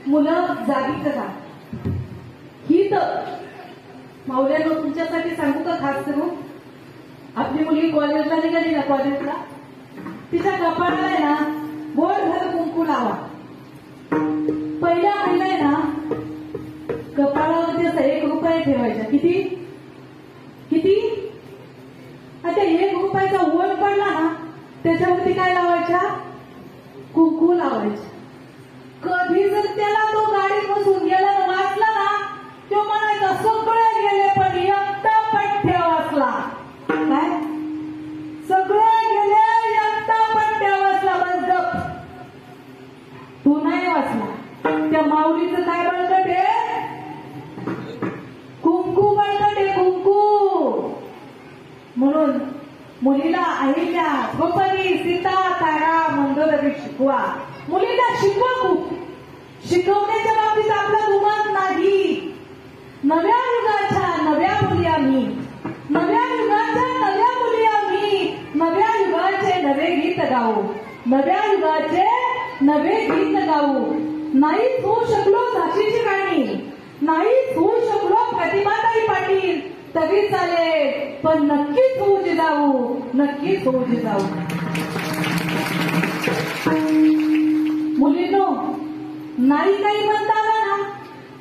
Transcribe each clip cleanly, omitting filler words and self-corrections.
मुलं जागी करा. ही तर माऊल्यानं तुमच्यासाठी सांगू का खास करून, आपली मुलगी कॉलेजला निघाली ना, कॉलेजला तिच्या कपाळाला आहे ना गोडभर कुंकू लावा. पहिला महिना आहे ना कपाळावरती असं 1 रुपया ठेवायचा. किती किती आता 1 रुपयाचा ओळ पडला ना त्याच्यावरती काय लावायच्या, कुंकू लावायचं. कधी जर त्याला तो गाडीत बसून गेला वाचला ना तो म्हणायचा सगळे गेले पण एकटा पठ्ठ्या वाचला. काय सगळे गेले एकटा पठ्ठ्या वाचला. बस गप, तू नाही वाचला. त्या माऊलीचं काय बळकट आहे, कुंकू बळकट आहे, कुंकू. म्हणून मुलीला अहिल्या, द्रौपदी, सीता, तारा, मंदोदरी शिकवा. मुलीला शिकवा. खूप शिकवण्याच्या बाबतीत आपला दुमत नाही. नव्या युगाच्या नव्या मुली आम्ही, नव्या युगाच्या नव्या मुली आम्ही, नव्या युगाचे नवे गीत गाऊ, नव्या युगाचे नवे गीत गाऊ. नाहीच होऊ शकलो झाशीची राणी, नाहीच होऊ शकलो प्रतिभाताई पाटील तरी चालेल, पण नक्कीच होऊ जिजाऊ, नक्कीच होऊ जिजाऊ. मुलींनो, नाही काही म्हणता आलं ना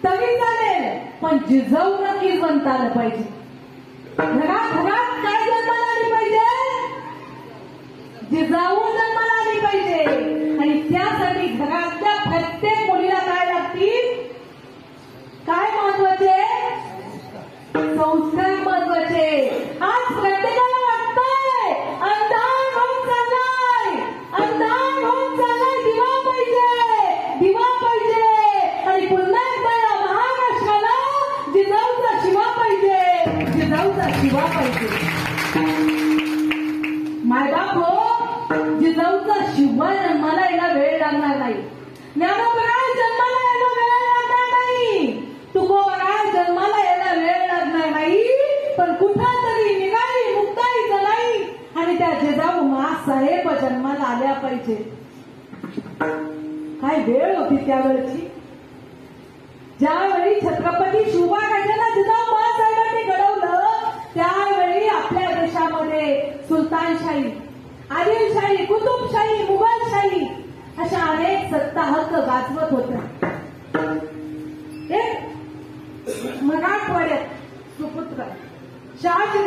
तरी चालेल, पण जिजाऊ नक्कीच म्हणता आलं पाहिजे. घरात घरात काय जन्माला आली पाहिजे, जिजाऊ जन्माला आली पाहिजे. आणि त्यासाठी घरातल्या प्रत्येक मुलीला काय लागतील, काय महत्वाचे, संस्कार महत्वाचे. आज प्रत्येकाला वाटतंय अंधार होत चाललाय, अंधार होत चाललाय, दिवा पाहिजे, दिवा पाहिजे. आणि पुन्हा एकदा महाराष्ट्राला जिजाऊचा शिवा पाहिजे, जिजाऊचा शिवा पाहिजे. मायबाप हो, जिजाऊचा शिवा जन्माला यायला वेळ लागणार नाही. ज्ञानोबराय जन्माला यायला वेळ लागणार नाही, तुकोबराय जन्माला यायला वेळ लागणार नाही. पण कुठं तरी निघाली मुक्ताई जलाई आणि त्या जिजाऊ मासाहेब जन्माला आल्या पाहिजे. काय वेळ होती त्यावेळची, ज्यावेळी छत्रपती शिवबाराजांना जिजाऊ मासाहेबांनी घडवलं त्यावेळी आपल्या देशामध्ये सुलतानशाही, आदिलशाही, कुतुबशाही, मुघलशाही अशा अनेक सत्ता हक्क गाजवत होत्या. एक मराठवाड्यात सुपुत्र शहाजी